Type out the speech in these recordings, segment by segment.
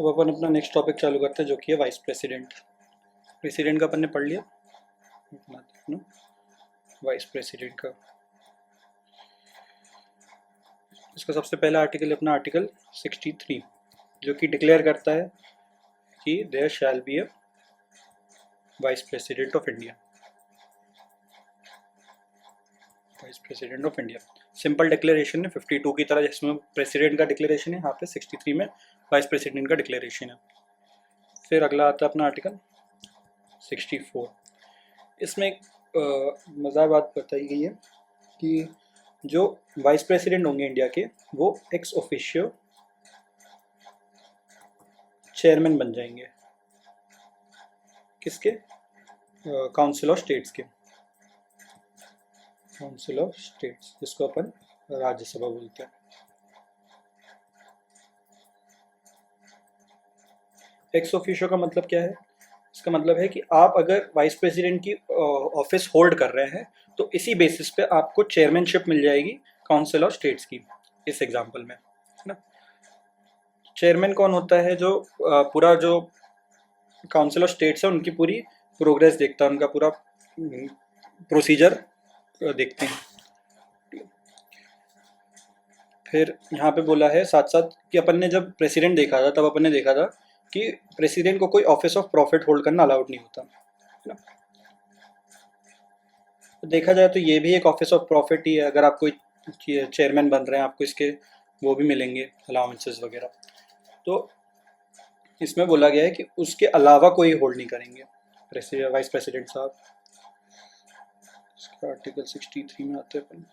अब अपन अपना next topic चालू करते हैं जो कि है वाइस प्रेसिडेंट। प्रेसिडेंट का अपन ने पढ़ लिया, अपना वाइस प्रेसिडेंट का इसका सबसे पहला आर्टिकल है अपना आर्टिकल 63, जो कि डिक्लेयर करता है कि there shall be a vice president of India. Vice president of India simple declaration है 52 की तरह, जिसमें प्रेसिडेंट का डिक्लेरेशन है, यहाँ पे 63 में वाइस प्रेसिडेंट का डिक्लेरेशन है। फिर अगला आता है अपना आर्टिकल 64। इसमें एक मज़ेदार बात बताई गई है कि जो वाइस प्रेसिडेंट होंगे इंडिया के, वो एक्स ऑफिशियो चेयरमैन बन जाएंगे। किसके? काउंसिल ऑफ स्टेट्स के। काउंसिल ऑफ स्टेट्स, जिसको अपन राज्यसभा बोलते हैं। एक्स ऑफिशियो का मतलब क्या है? इसका मतलब है कि आप अगर वाइस प्रेसिडेंट की ऑफिस होल्ड कर रहे हैं तो इसी बेसिस पे आपको चेयरमैनशिप मिल जाएगी काउंसिल ऑफ स्टेट्स की, इस एग्जांपल में, है ना। चेयरमैन कौन होता है? जो पूरा जो काउंसिल ऑफ स्टेट्स है उनकी पूरी प्रोग्रेस देखता है, उनका पूरा प्रोसीजर देखते हैं। फिर यहाँ पे बोला है साथ साथ कि अपन ने जब प्रेसिडेंट देखा था तब अपन ने देखा था कि प्रेसिडेंट को कोई ऑफिस ऑफ प्रॉफिट होल्ड करना अलाउड नहीं होता, है ना। तो देखा जाए तो ये भी एक ऑफिस ऑफ प्रॉफिट ही है। अगर आप कोई चेयरमैन बन रहे हैं, आपको इसके वो भी मिलेंगे अलाउंसेस वगैरह। तो इसमें बोला गया है कि उसके अलावा कोई होल्ड नहीं करेंगे वाइस प्रेसिडेंट साहब। इसका आर्टिकल 63 में आते हैं अपन।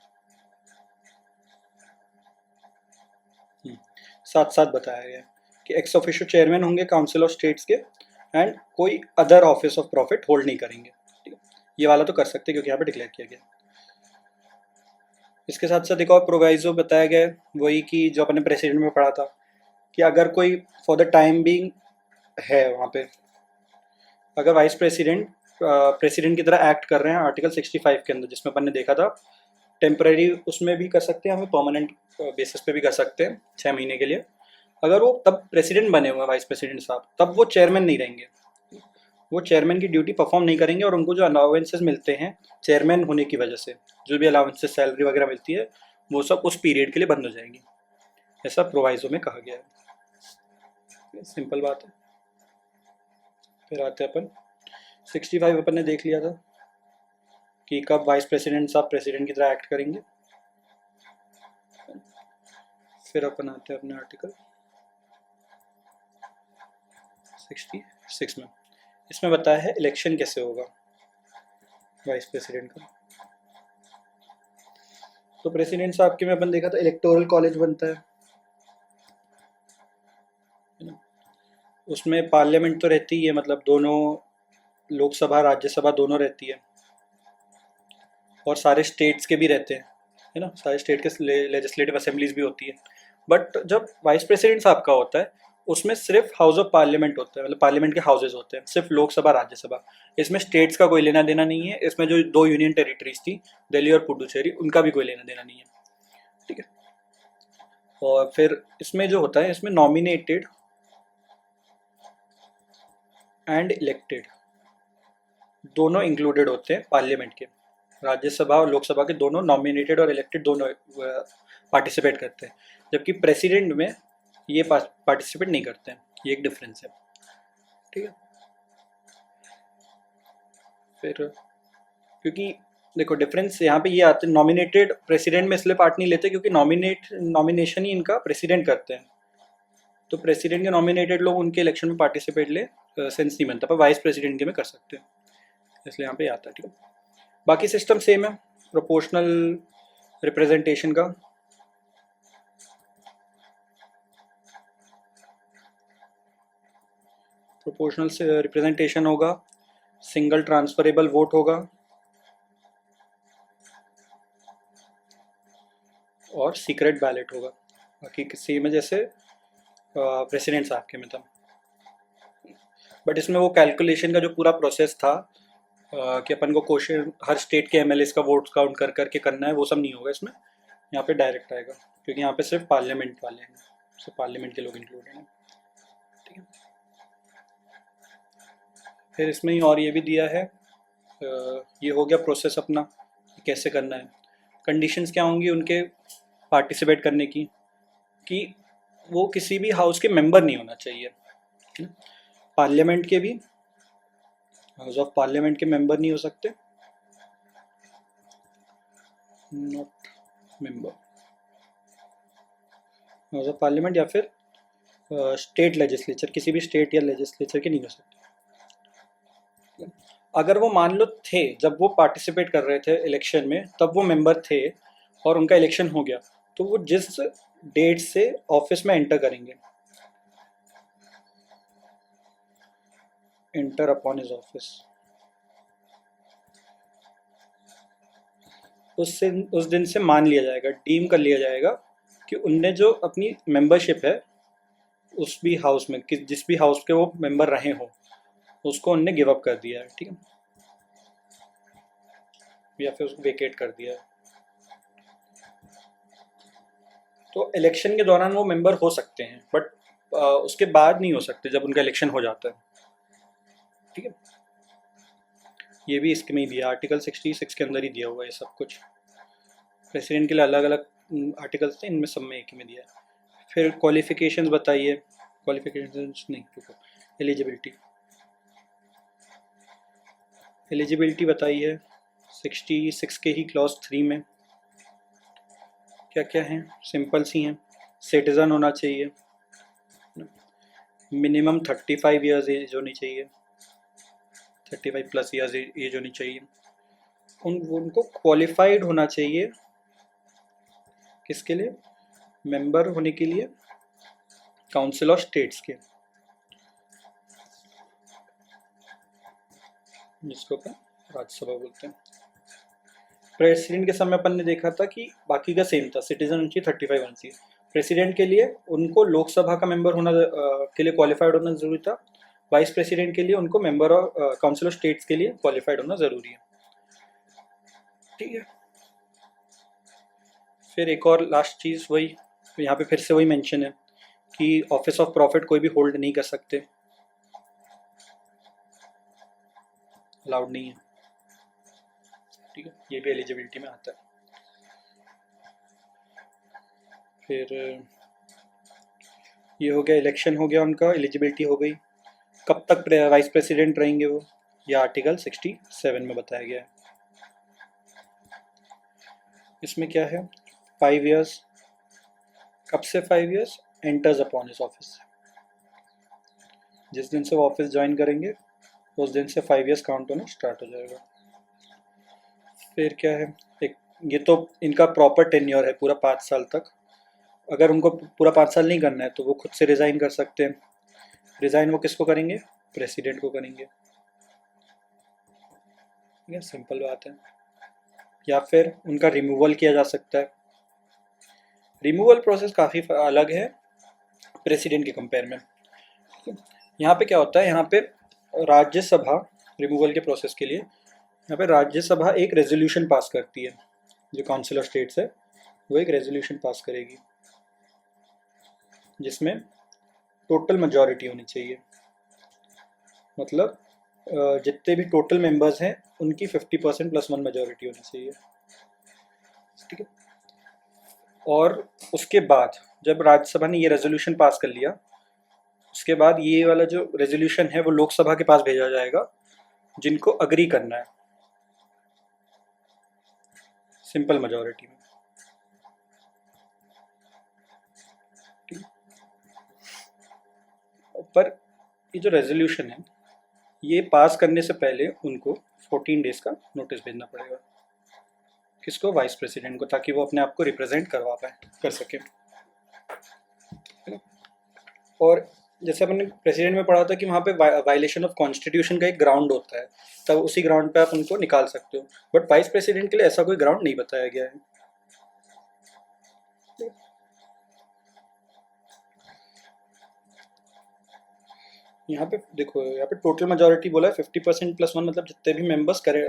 साथ साथ बताया गया कि एक्स ऑफिशियो चेयरमैन होंगे काउंसिल ऑफ स्टेट्स के, एंड कोई other office of profit hold नहीं करेंगे। ठीक है, ये वाला तो कर सकते हैं क्योंकि यहाँ पे डिक्लेयर किया गया। इसके साथ साथ एक और प्रोवाइजो बताया गया है, वही कि जो अपने प्रेसिडेंट में पढ़ा था कि अगर कोई फॉर द टाइम बीइंग है वहाँ पे, अगर वाइस प्रेसिडेंट प्रेसिडेंट की तरह एक्ट कर रहे हैं आर्टिकल 65 के अंदर, जिसमें अपन ने देखा था टेम्पररी उसमें भी कर सकते हैं, हमें परमानेंट बेसिस पे भी कर सकते हैं 6 महीने के लिए। अगर वो तब प्रेसिडेंट बने हुए हैं वाइस प्रेसिडेंट साहब, तब वो चेयरमैन नहीं रहेंगे, वो चेयरमैन की ड्यूटी परफॉर्म नहीं करेंगे, और उनको जो अलाउंसेस मिलते हैं चेयरमैन होने की वजह से, जो भी अलाउंसेस सैलरी वगैरह मिलती है, वो सब उस पीरियड के लिए बंद हो जाएंगी। ऐसा प्रोवाइजो में कहा गया है। सिंपल बात है। फिर आते हैं अपन 65 अपन ने देख लिया था कि कब वाइस प्रेसिडेंट साहब प्रेसिडेंट की तरह एक्ट करेंगे। फिर अपन आते हैं अपने आर्टिकल 66 में। इसमें बताया है इलेक्शन कैसे होगा वाइस प्रेसिडेंट का। तो प्रेसिडेंट साहब के में अपन देखा था इलेक्टोरल कॉलेज बनता है ना। उसमें पार्लियामेंट तो रहती ही है, मतलब दोनों लोकसभा राज्यसभा दोनों रहती है, और सारे स्टेट्स के भी रहते हैं, है ना। सारे स्टेट के लेजिस्लेटिव असेंबलीज भी होती है। बट जब वाइस प्रेसिडेंट साहब का होता है उसमें सिर्फ हाउस ऑफ पार्लियामेंट होता है, मतलब पार्लियामेंट के हाउसेज होते हैं, सिर्फ लोकसभा राज्यसभा। इसमें स्टेट्स का कोई लेना देना नहीं है। इसमें जो 2 यूनियन टेरिटरीज थी, दिल्ली और पुडुचेरी, उनका भी कोई लेना देना नहीं है, ठीक है। और फिर इसमें जो होता है, इसमें नॉमिनेटेड एंड इलेक्टेड दोनों इंक्लूडेड होते हैं पार्लियामेंट के। राज्यसभा और लोकसभा के दोनों नॉमिनेटेड और इलेक्टेड दोनों पार्टिसिपेट करते हैं, जबकि प्रेसिडेंट में ये पार्टिसिपेट नहीं करते हैं। ये एक डिफरेंस है, ठीक है। फिर क्योंकि देखो डिफरेंस यहाँ पे ये आते हैं, नॉमिनेटेड प्रेसिडेंट में इसलिए पार्ट नहीं लेते क्योंकि नॉमिनेशन ही इनका प्रेसिडेंट करते हैं। तो प्रेसिडेंट के नॉमिनेटेड लोग उनके इलेक्शन में पार्टिसिपेट ले सेंस नहीं बनता, पर वाइस प्रेसिडेंट के में कर सकते हैं, इसलिए यहाँ पे आता है, ठीक है। बाकी सिस्टम सेम है प्रोपोर्शनल रिप्रेजेंटेशन का। प्रोपोर्शनल से रिप्रेजेंटेशन होगा, सिंगल ट्रांसफरेबल वोट होगा, और सीक्रेट बैलेट होगा। बाकी सेम है जैसे प्रेसिडेंट साहब के में था। बट इसमें वो कैलकुलेशन का जो पूरा प्रोसेस था कि अपन को क्वेश्चन हर स्टेट के एमएलए का वोट काउंट कर करके करना है, वो सब नहीं होगा इसमें। यहाँ पे डायरेक्ट आएगा क्योंकि यहाँ पे सिर्फ पार्लियामेंट वाले हैं, सिर्फ पार्लियामेंट के लोग इंक्लूडेड हैं। फिर इसमें ही और ये भी दिया है, ये हो गया प्रोसेस अपना, कैसे करना है। कंडीशंस क्या होंगी उनके पार्टिसिपेट करने की, कि वो किसी भी हाउस के मेंबर नहीं होना चाहिए, पार्लियामेंट के भी, हाउस ऑफ पार्लियामेंट के मेंबर नहीं हो सकते, not member house of parliament, या फिर स्टेट लेजिस्लेचर, किसी भी स्टेट या लेजिस्लेचर के नहीं हो सकते। अगर वो मान लो थे जब वो पार्टिसिपेट कर रहे थे इलेक्शन में, तब वो मेंबर थे और उनका इलेक्शन हो गया, तो वो जिस डेट से ऑफिस में एंटर करेंगे, एंटर अपॉन हिज ऑफिस, उस दिन से मान लिया जाएगा, डीम कर लिया जाएगा कि उनने जो अपनी मेंबरशिप है उस भी हाउस में, जिस भी हाउस के वो मेंबर रहे हो, उसको उनने गिव अप कर दिया है, ठीक है, या फिर उसको वेकेट कर दिया है। तो इलेक्शन के दौरान वो मेंबर हो सकते हैं, बट उसके बाद नहीं हो सकते जब उनका इलेक्शन हो जाता है, ठीक है। ये भी इसके में ही दिया, आर्टिकल 66 के अंदर ही दिया हुआ है ये सब कुछ। प्रेसिडेंट के लिए अलग अलग आर्टिकल्स थे, इनमें सब में एक ही में दिया है। फिर क्वालिफिकेशंस बताइए, क्वालिफिकेशंस नहीं, एलिजिबिलिटी, एलिजिबिलिटी बताइए 66 के ही क्लॉज 3 में क्या क्या हैं, सिंपल सी हैं। सिटीज़न होना चाहिए, मिनिमम 35 ईयर्स एज होनी चाहिए, 35 प्लस ईयर्स एज होनी चाहिए, उनको क्वालिफाइड होना चाहिए, किसके लिए, मेंबर होने के लिए काउंसिल ऑफ स्टेट्स के, जिसको अपन राज्यसभा बोलते हैं। प्रेसिडेंट के समय अपन ने देखा था कि बाकी का सेम था, सिटीजन होनी चाहिए, 35 होना चाहिए। प्रेसिडेंट के लिए उनको लोकसभा का मेंबर होना के लिए क्वालिफाइड होना जरूरी था, वाइस प्रेसिडेंट के लिए उनको member of council of states के लिए क्वालिफाइड होना जरूरी है, ठीक है। फिर एक और लास्ट चीज़, वही यहाँ पे फिर से वही मेंशन है कि ऑफिस ऑफ प्रॉफिट कोई भी होल्ड नहीं कर सकते, अलाउड नहीं है, ठीक है, ये भी एलिजिबिलिटी में आता है। फिर ये हो गया, इलेक्शन हो गया उनका, एलिजिबिलिटी हो गई। कब तक वाइस प्रेसिडेंट रहेंगे वो, ये आर्टिकल 67 में बताया गया है। इसमें क्या है, 5 ईयर्स, कब से 5 years, enters upon his office, जिस दिन से वो ऑफिस ज्वाइन करेंगे उस दिन से 5 ईयर्स काउंट होना स्टार्ट हो जाएगा। फिर क्या है, एक ये तो इनका प्रॉपर टेन्योर है पूरा 5 साल तक। अगर उनको पूरा 5 साल नहीं करना है तो वो खुद से रिज़ाइन कर सकते हैं। रिज़ाइन वो किसको करेंगे, प्रेसिडेंट को करेंगे, ठीक है, सिंपल बात है। या फिर उनका रिमूवल किया जा सकता है। रिमूवल प्रोसेस काफ़ी अलग है प्रेसिडेंट के कंपेयर में। यहाँ पे क्या होता है, यहाँ पे राज्यसभा रिमूवल के प्रोसेस के लिए यहाँ पे राज्यसभा एक रेजोल्यूशन पास करती है, जो काउंसिल ऑफ स्टेट्स है वो एक रेजोल्यूशन पास करेगी जिसमें टोटल मेजॉरिटी होनी चाहिए, मतलब जितने भी टोटल मेंबर्स हैं उनकी 50% प्लस 1 मेजॉरिटी होनी चाहिए, ठीक है। और उसके बाद जब राज्यसभा ने ये रेजोल्यूशन पास कर लिया, उसके बाद ये वाला जो रेजोल्यूशन है वो लोकसभा के पास भेजा जाएगा, जिनको अग्री करना है सिंपल मेजॉरिटी में, पर ये जो रेजोल्यूशन है ये पास करने से पहले उनको 14 डेज का नोटिस भेजना पड़ेगा, किसको, वाइस प्रेसिडेंट को, ताकि वो अपने आप को रिप्रेजेंट करवा पाए, कर सके। और जैसे अपने प्रेसिडेंट में पढ़ा था कि वहाँ पे वायलेशन ऑफ कॉन्स्टिट्यूशन का एक ग्राउंड होता है, तब उसी ग्राउंड पे आप उनको निकाल सकते हो, बट वाइस प्रेसिडेंट के लिए ऐसा कोई ग्राउंड नहीं बताया गया है। यहाँ पे देखो, यहाँ पे टोटल मेजोरिटी बोला है 50% प्लस 1, मतलब जितने भी मेंबर्स करे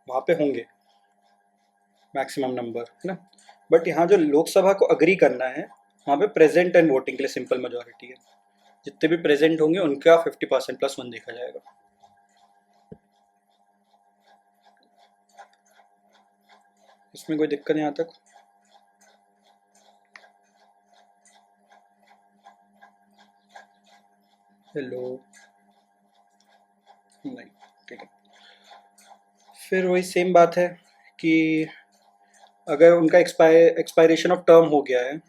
वहाँ पे होंगे मैक्सिमम नंबर, है ना। बट यहाँ जो लोकसभा को अग्री करना है वहाँ पे प्रेजेंट एंड वोटिंग के लिए सिंपल मेजोरिटी है, जितने भी प्रेजेंट होंगे उनका 50% प्लस 1 देखा जाएगा। इसमें कोई दिक्कत नहीं यहाँ तक? हेलो? नहीं, ठीक है। फिर वही सेम बात है कि अगर उनका एक्सपायरेशन ऑफ टर्म हो गया है,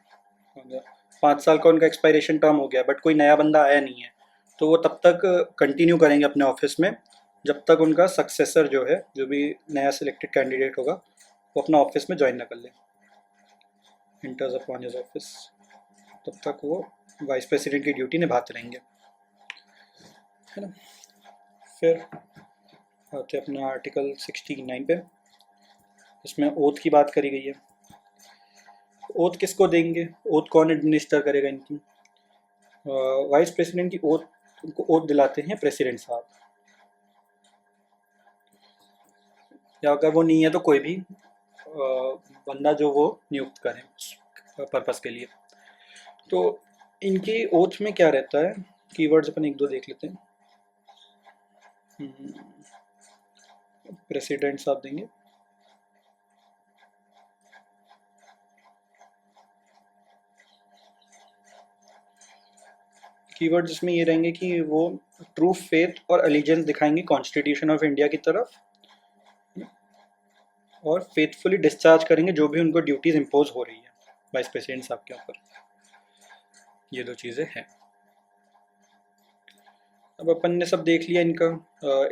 5 साल का उनका एक्सपायरेशन टर्म हो गया, बट कोई नया बंदा आया नहीं है, तो वो तब तक कंटिन्यू करेंगे अपने ऑफिस में जब तक उनका सक्सेसर जो है, जो भी नया सिलेक्टेड कैंडिडेट होगा, वो अपना ऑफिस में ज्वाइन ना कर ले, इंटर्स अपॉन हिज ऑफिस, तब तक वो वाइस प्रेसिडेंट की ड्यूटी निभाते रहेंगे, है ना। फिर आते अपना आर्टिकल 69 पे, इसमें ओथ की बात करी गई है। ओथ किसको देंगे, ओथ कौन एडमिनिस्टर करेगा इनकी? वाइस प्रेसिडेंट की ओथ, उनको ओथ दिलाते हैं प्रेसिडेंट साहब, या अगर वो नहीं है तो कोई भी बंदा जो वो नियुक्त करें उस पर्पस के लिए। तो इनकी ओथ में क्या रहता है, कीवर्ड्स अपन एक दो देख लेते हैं। प्रेसिडेंट साहब देंगे, कीवर्ड्स इसमें ये रहेंगे कि वो ट्रू फेथ और अलीजेंस दिखाएंगे कॉन्स्टिट्यूशन ऑफ इंडिया की तरफ, और फेथफुली डिस्चार्ज करेंगे जो भी उनको ड्यूटीज इम्पोज हो रही है वाइस प्रेसिडेंट साहब के ऊपर। ये दो चीज़ें हैं। अब अपन ने सब देख लिया इनका,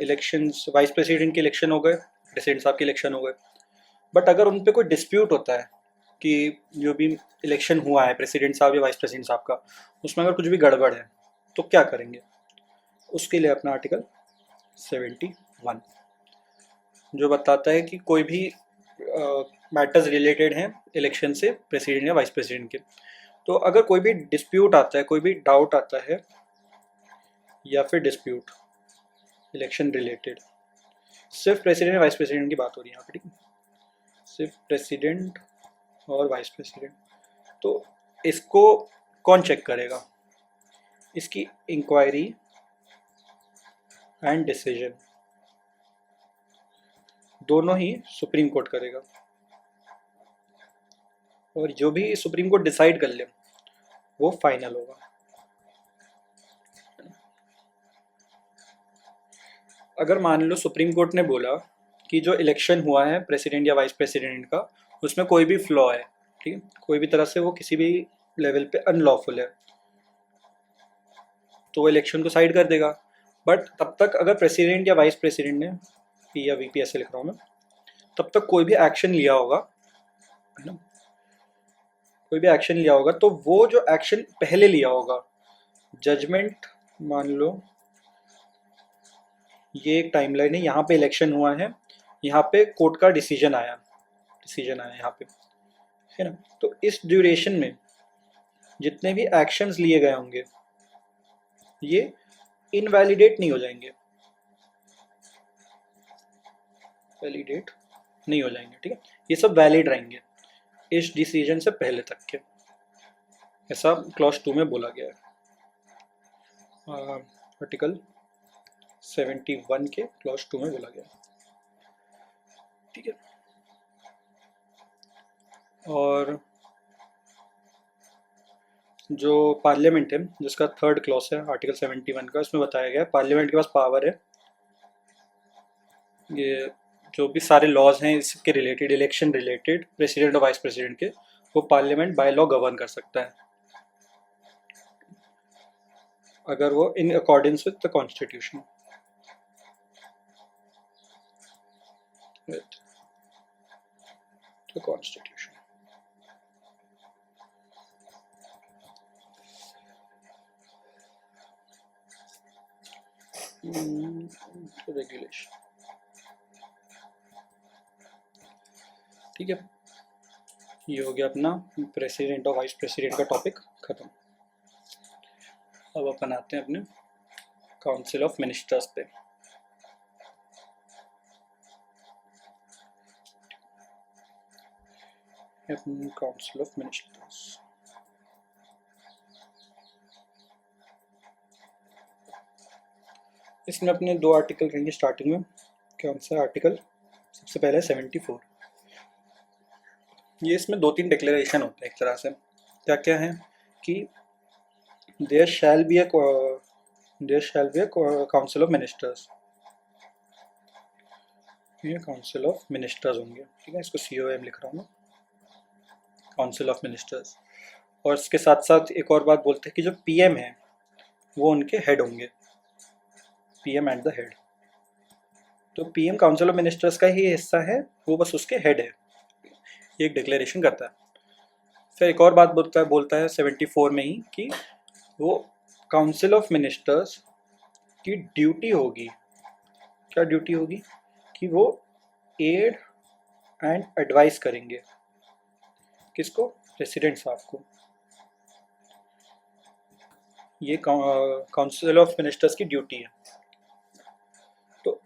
इलेक्शंस, वाइस प्रेसिडेंट के इलेक्शन हो गए, प्रेसिडेंट साहब के इलेक्शन हो गए, बट अगर उन पे कोई डिस्प्यूट होता है कि जो भी इलेक्शन हुआ है प्रेसिडेंट साहब या वाइस प्रेसिडेंट साहब का, उसमें अगर कुछ भी गड़बड़ है तो क्या करेंगे? उसके लिए अपना आर्टिकल 71 जो बताता है कि कोई भी मैटर्स रिलेटेड हैं इलेक्शन से प्रेसिडेंट या वाइस प्रेसिडेंट के, तो अगर कोई भी डिस्प्यूट आता है, कोई भी डाउट आता है या फिर डिस्प्यूट इलेक्शन रिलेटेड, सिर्फ प्रेसिडेंट या वाइस प्रेसिडेंट की बात हो रही है यहाँ पे, ठीक है, सिर्फ प्रेसिडेंट और वाइस प्रेसिडेंट, तो इसको कौन चेक करेगा? इसकी इंक्वायरी एंड डिसीजन दोनों ही सुप्रीम कोर्ट करेगा, और जो भी सुप्रीम कोर्ट डिसाइड कर ले वो फाइनल होगा। अगर मान लो सुप्रीम कोर्ट ने बोला कि जो इलेक्शन हुआ है प्रेसिडेंट या वाइस प्रेसिडेंट का, उसमें कोई भी फ्लॉ है, ठीक है, कोई भी तरह से वो किसी भी लेवल पे अनलॉफुल है, तो वो इलेक्शन को साइड कर देगा। बट तब तक अगर प्रेसिडेंट या वाइस प्रेसिडेंट ने, पी या वीपी ऐसे लिख रहा हूँ मैं, तब तक कोई भी एक्शन लिया होगा, है ना, कोई भी एक्शन लिया होगा, तो वो जो एक्शन पहले लिया होगा, जजमेंट, मान लो ये एक टाइमलाइन है, यहाँ पे इलेक्शन हुआ है, यहाँ पे कोर्ट का डिसीजन आया यहाँ पे, है ना, तो इस ड्यूरेशन में जितने भी एक्शंस लिए गए होंगे ये इनवैलिडेट नहीं हो जाएंगे, वैलिडेट नहीं हो जाएंगे, ठीक है, ये सब वैलिड रहेंगे इस डिसीजन से पहले तक के, ऐसा क्लॉज 2 में बोला गया है, आर्टिकल 71 के क्लॉज 2 में बोला गया है, ठीक है। और जो पार्लियामेंट है जिसका थर्ड क्लॉज है आर्टिकल 71 का, इसमें बताया गया है पार्लियामेंट के पास पावर है, ये जो भी सारे लॉज हैं इसके रिलेटेड, इलेक्शन रिलेटेड, प्रेसिडेंट और वाइस प्रेसिडेंट के, वो पार्लियामेंट बाय लॉ गवर्न कर सकता है अगर वो in accordance with the constitution, the constitution. Regulation, ठीक है, ये हो गया अपना प्रेसिडेंट और वाइस प्रेसिडेंट का टॉपिक खत्म। अब अपन आते हैं अपने काउंसिल ऑफ मिनिस्टर्स पे। काउंसिल ऑफ मिनिस्टर्स, इसमें अपने 2 आर्टिकल रहेंगे स्टार्टिंग में। कौन सा आर्टिकल? सबसे पहले 74। ये इसमें 2-3 डिक्लेरेशन होते हैं एक तरह से। क्या क्या है कि there shall be a council of ministers. ये काउंसिल ऑफ मिनिस्टर्स होंगे, ठीक है, इसको COM लिख रहा हूँ मैं, काउंसिल ऑफ मिनिस्टर्स। और इसके साथ साथ एक और बात बोलते हैं कि जो PM है वो उनके हेड होंगे, PM एट द हेड। तो PM काउंसिल ऑफ मिनिस्टर्स का ही हिस्सा है, वो बस उसके हेड है, ये एक डिक्लेरेशन करता है। फिर एक और बात बोलता है 74 में ही कि वो काउंसिल ऑफ मिनिस्टर्स की ड्यूटी होगी, क्या ड्यूटी होगी, कि वो एड एंड एडवाइस करेंगे, किसको? प्रेसिडेंट साहब को। ये काउंसिल ऑफ मिनिस्टर्स की ड्यूटी है। तो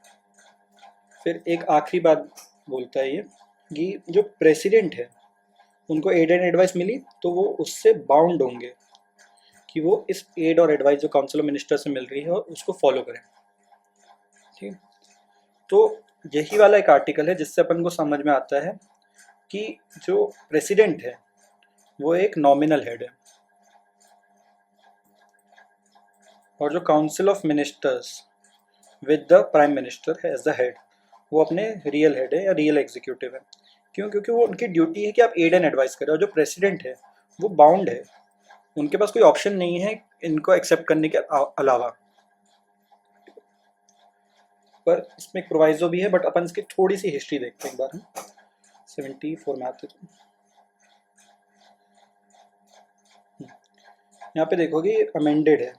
फिर एक आखिरी बात बोलता है ये कि जो प्रेसिडेंट है उनको एड एंड एडवाइस मिली तो वो उससे बाउंड होंगे कि वो इस एड और एडवाइस जो काउंसिल ऑफ मिनिस्टर से मिल रही है उसको फॉलो करें, ठीक। तो यही वाला एक आर्टिकल है जिससे अपन को समझ में आता है कि जो प्रेसिडेंट है वो एक नॉमिनल हेड है और जो council of ministers with the prime minister है एज द हेड, वो अपने रियल हेड है या रियल एग्जीक्यूटिव है। क्यों? क्योंकि वो उनकी ड्यूटी है कि आप एड एंड एडवाइस करें, और जो प्रेसिडेंट है वो बाउंड है, उनके पास कोई ऑप्शन नहीं है इनको एक्सेप्ट करने के अलावा। पर इसमें एक प्रोवाइजो भी है, बट अपन इसकी थोड़ी सी हिस्ट्री देखते हैं एक बार हम। 74 में आते तो यहाँ पे देखोगे अमेंडेड है,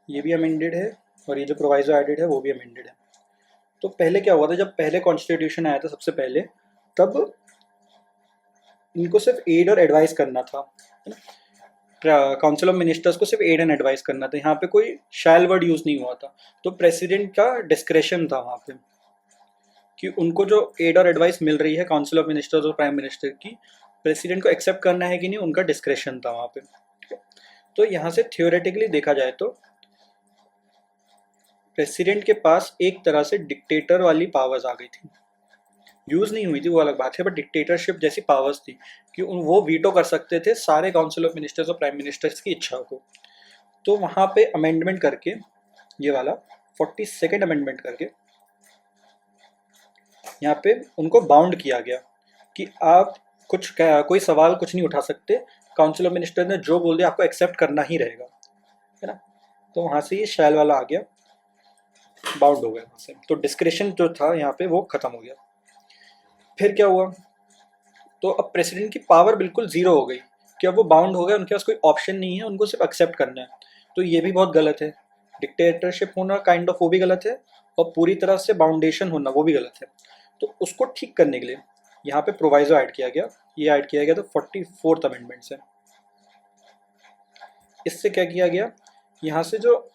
ये भी अमेंडेड है, और ये जो प्रोवाइजो एडेड है वो भी अमेंडेड है। तो पहले क्या हुआ था, जब पहले कॉन्स्टिट्यूशन आया था सबसे पहले, तब इनको सिर्फ एड और एडवाइस करना था, है ना। काउंसिल ऑफ मिनिस्टर्स को सिर्फ एड एंड एडवाइस करना था, यहाँ पे कोई शैल वर्ड यूज नहीं हुआ था। तो प्रेसिडेंट का डिस्क्रेशन था वहाँ पे कि उनको जो एड और एडवाइस मिल रही है काउंसिल ऑफ मिनिस्टर्स और प्राइम मिनिस्टर की, प्रेसिडेंट को एक्सेप्ट करना है कि नहीं, उनका डिस्क्रेशन था वहाँ पे, ठीक है। तो यहाँ से थियोरेटिकली देखा जाए तो प्रेसिडेंट के पास एक तरह से डिक्टेटर वाली पावर्स आ गई थी, यूज नहीं हुई थी वो अलग बात है, बट डिक्टेटरशिप जैसी पावर्स थी कि वो वीटो कर सकते थे सारे काउंसिल ऑफ मिनिस्टर्स और प्राइम मिनिस्टर्स की इच्छा को। तो वहाँ पे अमेंडमेंट करके, ये वाला 42nd अमेंडमेंट करके यहाँ पे उनको बाउंड किया गया कि आप कोई सवाल कुछ नहीं उठा सकते, काउंसिल ऑफ मिनिस्टर ने जो बोल दिया आपको एक्सेप्ट करना ही रहेगा, है ना। तो वहाँ से ये शैल वाला आ गया, बाउंड हो गया वहाँ से, तो डिस्क्रिप्शन जो था यहाँ पे वो खत्म हो गया। फिर क्या हुआ, तो अब प्रेसिडेंट की पावर बिल्कुल जीरो हो गई कि अब वो बाउंड हो गए, उनके पास कोई ऑप्शन नहीं है, उनको सिर्फ एक्सेप्ट करना है। तो ये भी बहुत गलत है, डिक्टेटरशिप होना काइंड ऑफ वो भी गलत है, और पूरी तरह से बाउंडेशन होना वो भी गलत है। तो उसको ठीक करने के लिए यहाँ पे प्रोवाइजो ऐड किया गया, ये ऐड किया गया तो 44th अमेंडमेंट से। इससे क्या किया गया, यहाँ से जो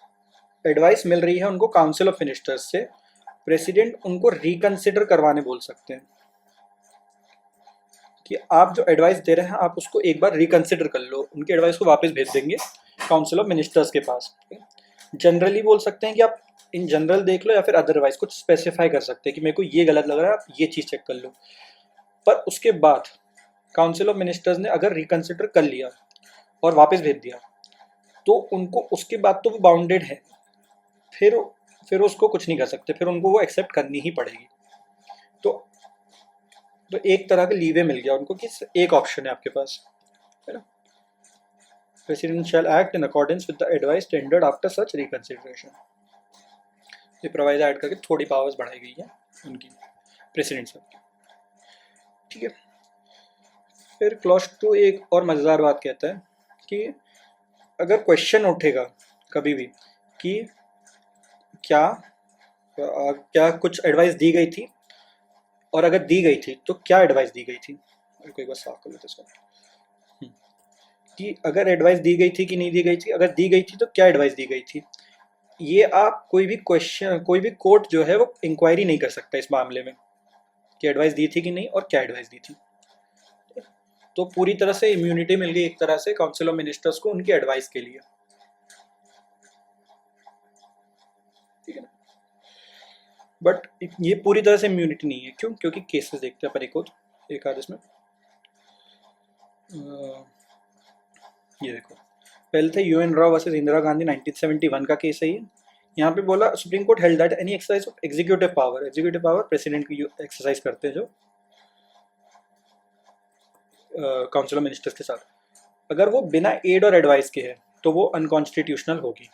एडवाइस मिल रही है उनको काउंसिल ऑफ मिनिस्टर्स से, प्रेसिडेंट उनको रिकंसिडर करवाने बोल सकते हैं कि आप जो एडवाइस दे रहे हैं आप उसको एक बार रिकंसिडर कर लो, उनकी एडवाइस को वापस भेज देंगे काउंसिल ऑफ मिनिस्टर्स के पास। जनरली बोल सकते हैं कि आप इन जनरल देख लो, या फिर अदरवाइज कुछ स्पेसिफाई कर सकते हैं कि मेरे को ये गलत लग रहा है, आप ये चीज़ चेक कर लो। पर उसके बाद काउंसिल ऑफ मिनिस्टर्स ने अगर रिकंसिडर कर लिया और वापस भेज दिया तो उनको उसके बाद तो वो बाउंडेड है, फिर उसको कुछ नहीं कर सकते, फिर उनको वो एक्सेप्ट करनी ही पड़ेगी। तो एक तरह का लीवे मिल गया उनको कि एक ऑप्शन है आपके पास, है ना। President shell act in accordance with the advice tendered after such reconsideration. ये प्रोवाइजर ऐड करके थोड़ी पावर्स बढ़ाई गई है उनकी, प्रेसिडेंट साहब की, ठीक है। फिर क्लॉज 2 एक और मज़ेदार बात कहता है कि अगर क्वेश्चन उठेगा कभी भी कि क्या क्या कुछ एडवाइस दी गई थी, और अगर दी गई थी तो क्या एडवाइस दी गई थी, कोई बात साफ कर लेते इसको, कि अगर एडवाइस दी गई थी कि नहीं दी गई थी, अगर दी गई थी तो क्या एडवाइस दी गई थी। ये आप कोई भी क्वेश्चन, कोई भी कोर्ट जो है वो इंक्वायरी नहीं कर सकता इस मामले में कि एडवाइस दी थी कि नहीं और क्या एडवाइस दी थी। तो पूरी तरह से इम्यूनिटी मिल गई एक तरह से काउंसिल ऑफ मिनिस्टर्स को उनकी एडवाइस के लिए, ठीक है ना। बट ये पूरी तरह से इम्यूनिटी नहीं है। क्यों? क्योंकि केसेस देखते हैं अपन एक आध इसमें। ये देखो, पहले थे यूएन राव वर्सेस इंदिरा गांधी 1971 का केस है ये। यहाँ पे बोला supreme court held that any exercise of executive power president की एक्सरसाइज करते हैं जो काउंसिल ऑफ मिनिस्टर्स के साथ, अगर वो बिना एड और एडवाइस के है तो वो अनकॉन्स्टिट्यूशनल होगी।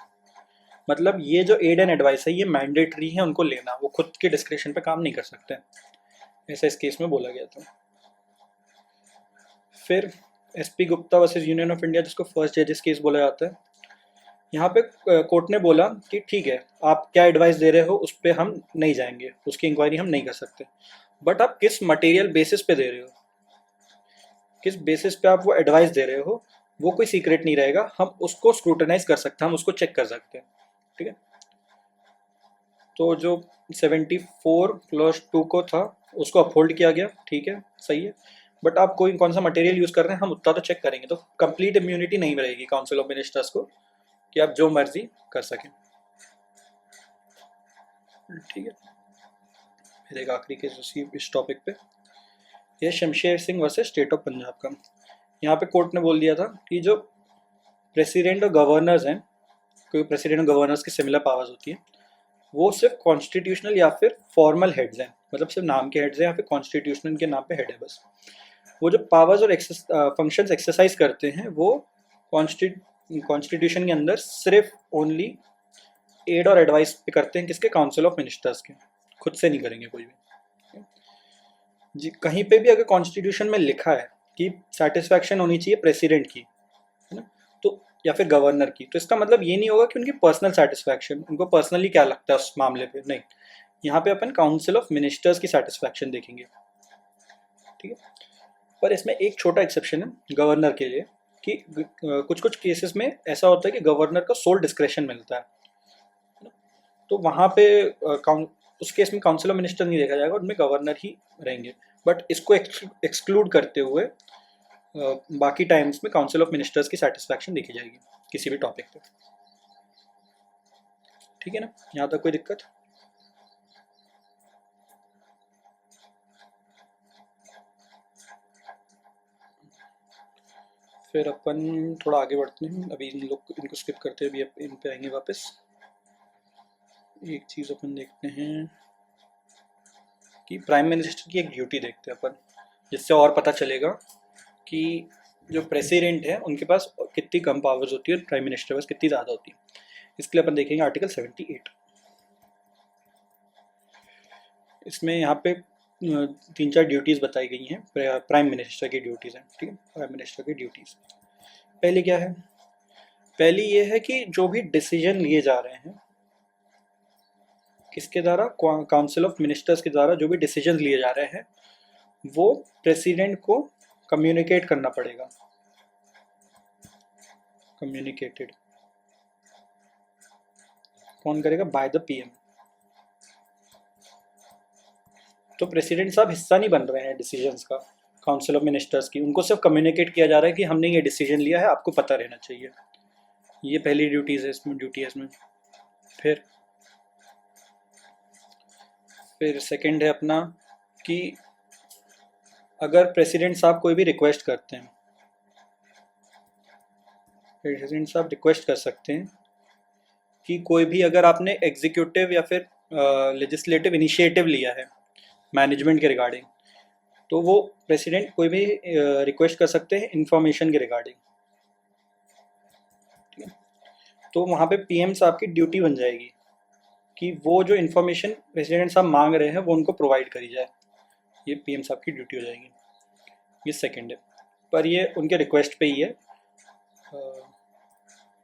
मतलब ये जो एड एंड एडवाइस है ये मैंडेटरी है उनको लेना, वो खुद के डिस्क्रिप्शन पे काम नहीं कर सकते, ऐसा इस केस में बोला गया था। फिर SP Gupta versus union of India, जिसको फर्स्ट जजेस केस बोला जाता है, यहाँ पे कोर्ट ने बोला कि ठीक है आप क्या एडवाइस दे रहे हो उस पर हम नहीं जाएंगे, उसकी इंक्वायरी हम नहीं कर सकते, बट आप किस मटेरियल बेसिस पे दे रहे हो, किस बेसिस पे आप वो एडवाइस दे रहे हो, वो कोई सीक्रेट नहीं रहेगा, हम उसको स्क्रूटनाइज कर सकते हैं, हम उसको चेक कर सकते हैं। ठीक है, तो जो 74 क्लॉज 2 को था उसको अपहोल्ड किया गया, ठीक है सही है, बट आप कोई कौन सा मटेरियल यूज़ कर रहे हैं हम उतना तो चेक करेंगे, तो कंप्लीट इम्यूनिटी नहीं रहेगी काउंसिल ऑफ मिनिस्टर्स को कि आप जो मर्जी कर सकें। ठीक है, फिर एक आखिरी केस इस टॉपिक पे, ये Shamsher Singh versus state of Punjab का। यहाँ पे कोर्ट ने बोल दिया था कि जो प्रेसिडेंट और गवर्नर्स हैं, क्योंकि प्रेसिडेंट और गवर्नर्स की सिमिलर पावर्स होती हैं, वो सिर्फ कॉन्स्टिट्यूशनल या फिर फॉर्मल हेड्स हैं, मतलब सिर्फ नाम के हेड्स हैं या फिर कॉन्स्टिट्यूशनल के नाम पे हेड है बस। वो जो पावर्स और फंक्शंस एक्सरसाइज करते हैं वो कॉन्स्टिट्यूशन के अंदर सिर्फ ओनली एड और एडवाइस पे करते हैं, किसके? काउंसिल ऑफ मिनिस्टर्स के, खुद से नहीं करेंगे कोई भी जी। कहीं पे भी अगर कॉन्स्टिट्यूशन में लिखा है कि सेटिस्फैक्शन होनी चाहिए प्रेसिडेंट की, है ना, तो या फिर गवर्नर की, तो इसका मतलब ये नहीं होगा कि उनकी पर्सनल सेटिस्फैक्शन, उनको पर्सनली क्या लगता है उस मामले पे, नहीं, यहाँ पे अपन काउंसिल ऑफ मिनिस्टर्स की सेटिस्फैक्शन देखेंगे। ठीक है, पर इसमें एक छोटा एक्सेप्शन है गवर्नर के लिए कि कुछ कुछ केसेस में ऐसा होता है कि गवर्नर का सोल डिस्क्रेशन मिलता है, तो वहाँ पे उस केस में काउंसिल ऑफ मिनिस्टर नहीं देखा जाएगा, उनमें गवर्नर ही रहेंगे, बट इसको एक्सक्लूड करते हुए बाकी टाइम्स में काउंसिल ऑफ मिनिस्टर्स की सेटिस्फैक्शन देखी जाएगी किसी भी टॉपिक पे। ठीक है ना, यहाँ तक कोई दिक्कत? फिर अपन थोड़ा आगे बढ़ते हैं, अभी इन लोग इनको स्किप करते हैं, अभी इन पे आएंगे वापस। एक चीज़ अपन देखते हैं कि प्राइम मिनिस्टर की एक ड्यूटी देखते हैं अपन, जिससे और पता चलेगा कि जो प्रेसिडेंट है उनके पास कितनी कम पावर्स होती है और प्राइम मिनिस्टर के पास कितनी ज़्यादा होती है। इसके लिए अपन देखेंगे आर्टिकल 78। इसमें यहाँ पे 3-4 ड्यूटीज़ बताई गई हैं, प्राइम मिनिस्टर की ड्यूटीज़ हैं। ठीक है, प्राइम मिनिस्टर की ड्यूटीज़ पहली क्या है? पहली ये है कि जो भी डिसीजन लिए जा रहे हैं, किसके द्वारा? काउंसिल ऑफ मिनिस्टर्स के द्वारा जो भी डिसीजन लिए जा रहे हैं वो प्रेसिडेंट को कम्युनिकेट करना पड़ेगा, कम्युनिकेटेड कौन करेगा? By the PM. तो प्रेसिडेंट साहब हिस्सा नहीं बन रहे हैं डिसीजंस का काउंसिल ऑफ मिनिस्टर्स की, उनको सिर्फ कम्युनिकेट किया जा रहा है कि हमने ये डिसीजन लिया है, आपको पता रहना चाहिए। ये पहली ड्यूटीज है इसमें, ड्यूटी है इसमें। फिर सेकंड है अपना कि अगर प्रेसिडेंट साहब कोई भी रिक्वेस्ट करते हैं, प्रेसिडेंट साहब रिक्वेस्ट कर सकते हैं कि कोई भी, अगर आपने एग्जीक्यूटिव या फिर लेजिस्लेटिव इनिशिएटिव लिया है मैनेजमेंट के रिगार्डिंग, तो वो प्रेसिडेंट कोई भी रिक्वेस्ट कर सकते हैं इंफॉर्मेशन के रिगार्डिंग। ठीक है, तो वहाँ पे पीएम साहब की ड्यूटी बन जाएगी कि वो जो इन्फॉर्मेशन प्रेसिडेंट साहब मांग रहे हैं वो उनको प्रोवाइड करी जाए, ये पीएम साहब की ड्यूटी हो जाएगी। ये सेकंड है, पर ये उनके रिक्वेस्ट पे ही है।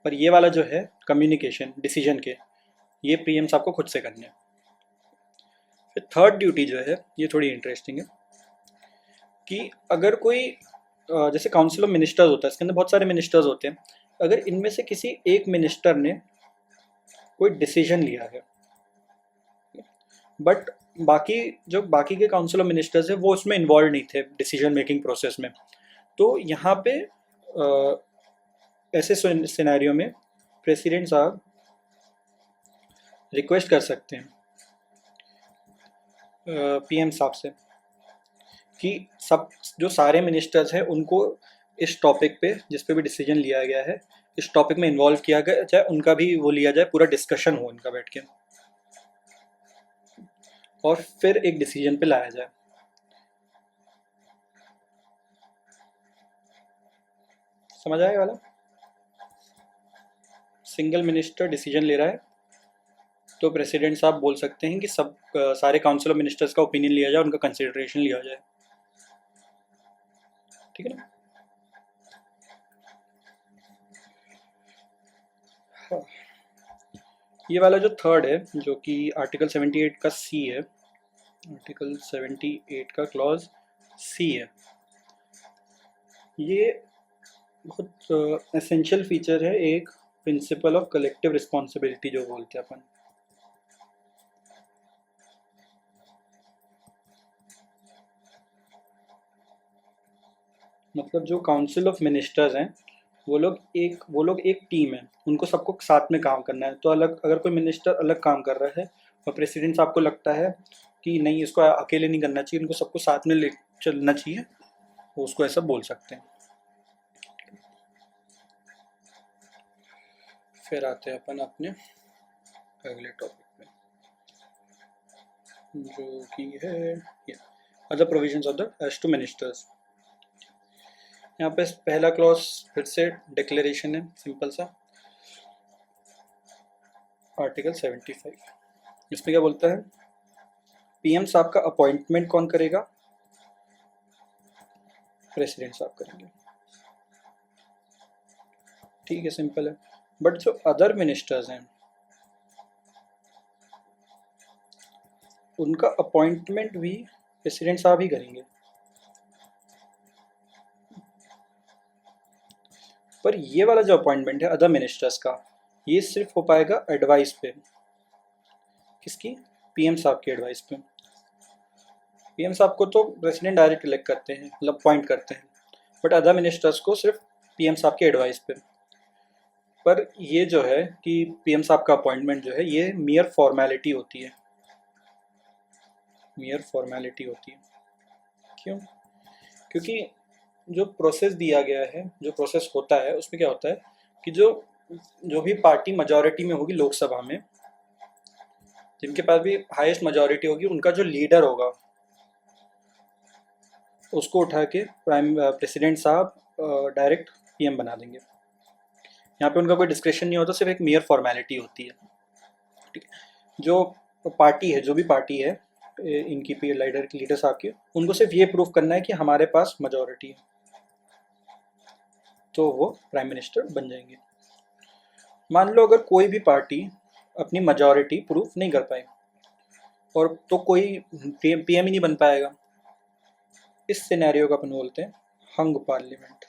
पर ये वाला जो है कम्युनिकेशन डिसीजन के, ये पीएम साहब को खुद से करने हैं। फिर थर्ड ड्यूटी जो है ये थोड़ी इंटरेस्टिंग है कि अगर कोई जैसे काउंसिल ऑफ मिनिस्टर्स होता है, इसके अंदर बहुत सारे मिनिस्टर्स होते हैं, अगर इनमें से किसी एक मिनिस्टर ने कोई डिसीजन लिया है बट बाकी के काउंसिल ऑफ मिनिस्टर्स है वो उसमें इन्वॉल्व नहीं थे डिसीजन मेकिंग प्रोसेस में, तो यहाँ पे ऐसे सिनेरियो में प्रेसिडेंट साहब रिक्वेस्ट कर सकते हैं पीएम साहब से कि सब जो सारे मिनिस्टर्स हैं उनको इस टॉपिक पे जिस पे भी डिसीजन लिया गया है इस टॉपिक में इन्वॉल्व किया गया जाए, उनका भी वो लिया जाए, पूरा डिस्कशन हो उनका बैठ के और फिर एक डिसीजन पे लाया जाए। समझ आया ये वाला? सिंगल मिनिस्टर डिसीजन ले रहा है तो प्रेसिडेंट साहब बोल सकते हैं कि सब सारे काउंसिल ऑफ मिनिस्टर्स का ओपिनियन लिया जाए, उनका कंसिडरेशन लिया जाए। ठीक है ना? हाँ। ये वाला जो थर्ड है जो कि आर्टिकल 78 का सी है, आर्टिकल 78 का क्लॉज सी है, ये बहुत एसेंशियल फीचर है एक प्रिंसिपल ऑफ कलेक्टिव रिस्पॉन्सिबिलिटी जो बोलते हैं अपन। मतलब जो काउंसिल ऑफ मिनिस्टर्स हैं वो लोग एक टीम है, उनको सबको साथ में काम करना है। तो अलग अगर कोई मिनिस्टर अलग काम कर रहा है और प्रेसिडेंट साहब को लगता है कि नहीं इसको अकेले नहीं करना चाहिए, इनको सबको साथ में ले चलना चाहिए, वो उसको ऐसा बोल सकते हैं। फिर आते हैं अपन अपने अगले टॉपिक पे जो कि है other provisions of the as to ministers. यहाँ पे पहला क्लॉज फिर से डिक्लेरेशन है, सिंपल सा, आर्टिकल 75। इसमें क्या बोलता है? पीएम साहब का अपॉइंटमेंट कौन करेगा? प्रेसिडेंट साहब करेंगे। ठीक है, सिंपल है। बट जो अदर मिनिस्टर्स हैं उनका अपॉइंटमेंट भी प्रेसिडेंट साहब ही करेंगे। पर ये वाला जो अपॉइंटमेंट है अदर मिनिस्टर्स का, ये सिर्फ हो पाएगा एडवाइस पे। किसकी? पीएम साहब की एडवाइस पे। पीएम साहब को तो प्रेसिडेंट डायरेक्ट इलेक्ट करते हैं, मतलब अपॉइंट करते हैं, बट अदर मिनिस्टर्स को सिर्फ पीएम साहब की एडवाइस पे। पर ये जो है कि पीएम साहब का अपॉइंटमेंट जो है ये मियर फॉर्मेलिटी होती है, मियर फॉर्मेलिटी होती है। क्यों? क्योंकि जो प्रोसेस दिया गया है, जो प्रोसेस होता है उसमें क्या होता है कि जो जो भी पार्टी मेजॉरिटी में होगी लोकसभा में, जिनके पास भी हाईएस्ट मेजॉरिटी होगी, उनका जो लीडर होगा उसको उठा के प्रेसिडेंट साहब डायरेक्ट पीएम बना देंगे। यहाँ पे उनका कोई डिस्क्रिप्शन नहीं होता, सिर्फ एक मेयर फॉर्मेलिटी होती है। ठीक है? जो पार्टी है, जो भी पार्टी है इनकी लीडर साहब की, उनको सिर्फ ये प्रूफ करना है कि हमारे पास मेजॉरिटी है, तो वो प्राइम मिनिस्टर बन जाएंगे। मान लो अगर कोई भी पार्टी अपनी मेजॉरिटी प्रूफ नहीं कर पाई और तो कोई पीएम ही नहीं बन पाएगा, इस सिनेरियो का अपन बोलते हैं हंग पार्लियामेंट।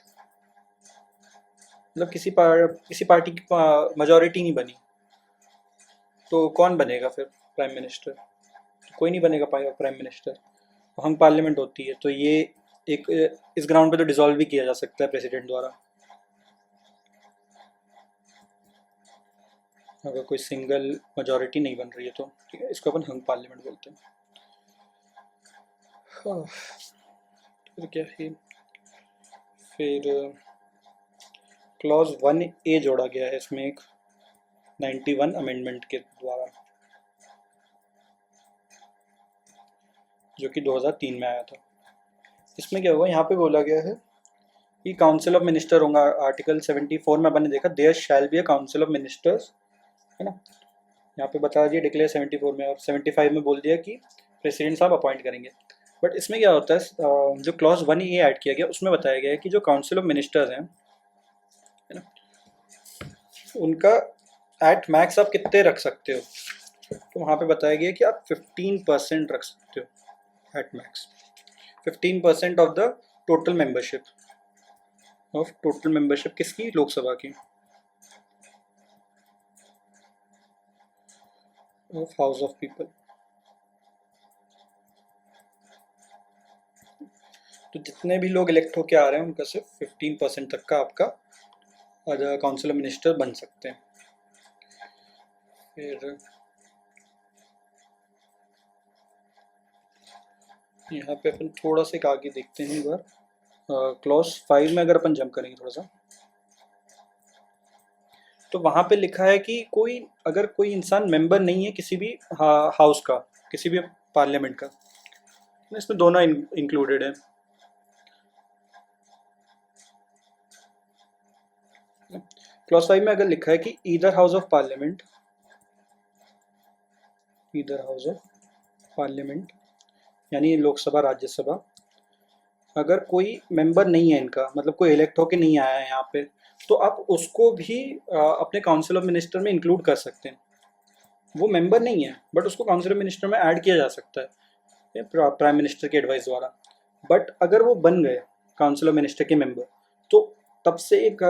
मतलब किसी पार्टी की मेजॉरिटी नहीं बनी तो कौन बनेगा फिर प्राइम मिनिस्टर? कोई नहीं बनेगा पाएगा प्राइम मिनिस्टर। हंग पार्लियामेंट होती है, तो ये एक इस ग्राउंड पे तो डिसॉल्व भी किया जा सकता है प्रेसिडेंट द्वारा, अगर कोई सिंगल मेजॉरिटी नहीं बन रही है तो। ठीक है, इसको अपन हंग पार्लियामेंट बोलते हैं। हाँ, फिर क्या है? फिर क्लॉज 1A जोड़ा गया है इसमें एक 91 अमेंडमेंट के द्वारा, जो कि 2003 में आया था। इसमें क्या हुआ, यहाँ पे बोला गया है कि काउंसिल ऑफ मिनिस्टर होगा। आर्टिकल 74 में अपन ने देखा there shall be a council of ministers, है ना? यहाँ पे बता दिया डिक्लेयर 74 में, और 75 में बोल दिया कि प्रेसिडेंट साहब अपॉइंट करेंगे। बट इसमें क्या होता है, जो क्लॉज 1A ऐड किया गया उसमें बताया गया है कि जो काउंसिल ऑफ मिनिस्टर्स हैं, है ना, उनका एट मैक्स आप कितने रख सकते हो? तो वहाँ पे बताया गया कि आप 15% रख सकते हो at max, 15% of the total membership, किसकी? लोकसभा की, ऑफ हाउस ऑफ पीपल। तो जितने भी लोग इलेक्ट होके आ रहे हैं उनका सिर्फ 15% तक का आपका काउंसिल ऑफ मिनिस्टर बन सकते हैं। फिर यहाँ पे अपन थोड़ा सा एक आगे देखते हैं एक बार। क्लॉज 5 में अगर अपन जंप करेंगे थोड़ा सा, तो वहाँ पे लिखा है कि कोई अगर कोई इंसान मेंबर नहीं है किसी भी हाउस का, किसी भी पार्लियामेंट का, इसमें दोनों इंक्लूडेड है। क्लॉज 5 में अगर लिखा है कि either house of parliament, either house of parliament यानी लोकसभा राज्यसभा, अगर कोई मेंबर नहीं है इनका, मतलब कोई इलेक्ट होके नहीं आया है यहाँ पे, तो आप उसको भी अपने काउंसिल ऑफ मिनिस्टर में इंक्लूड कर सकते हैं। वो मेंबर नहीं है बट उसको काउंसिल ऑफ मिनिस्टर में ऐड किया जा सकता है प्राइम मिनिस्टर के एडवाइस द्वारा। बट अगर वो बन गए काउंसिल ऑफ मिनिस्टर के मेंबर, तो तब से एक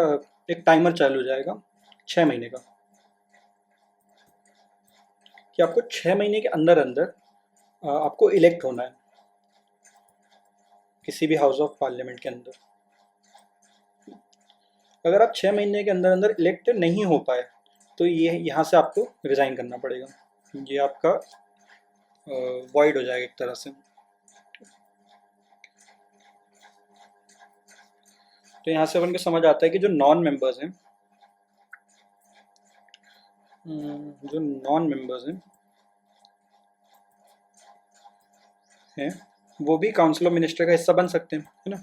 टाइमर चालू हो जाएगा 6 महीने का, कि आपको 6 महीने के अंदर अंदर आपको इलेक्ट होना है किसी भी हाउस ऑफ पार्लियामेंट के अंदर। अगर आप 6 महीने के अंदर अंदर इलेक्ट नहीं हो पाए, तो ये यहाँ से आपको रिज़ाइन करना पड़ेगा, ये आपका वॉइड हो जाएगा एक तरह से। तो यहाँ से अपन को समझ आता है कि जो नॉन मेंबर्स हैं, जो नॉन मेंबर्स हैं वो भी काउंसिल ऑफ मिनिस्टर का हिस्सा बन सकते हैं, है ना।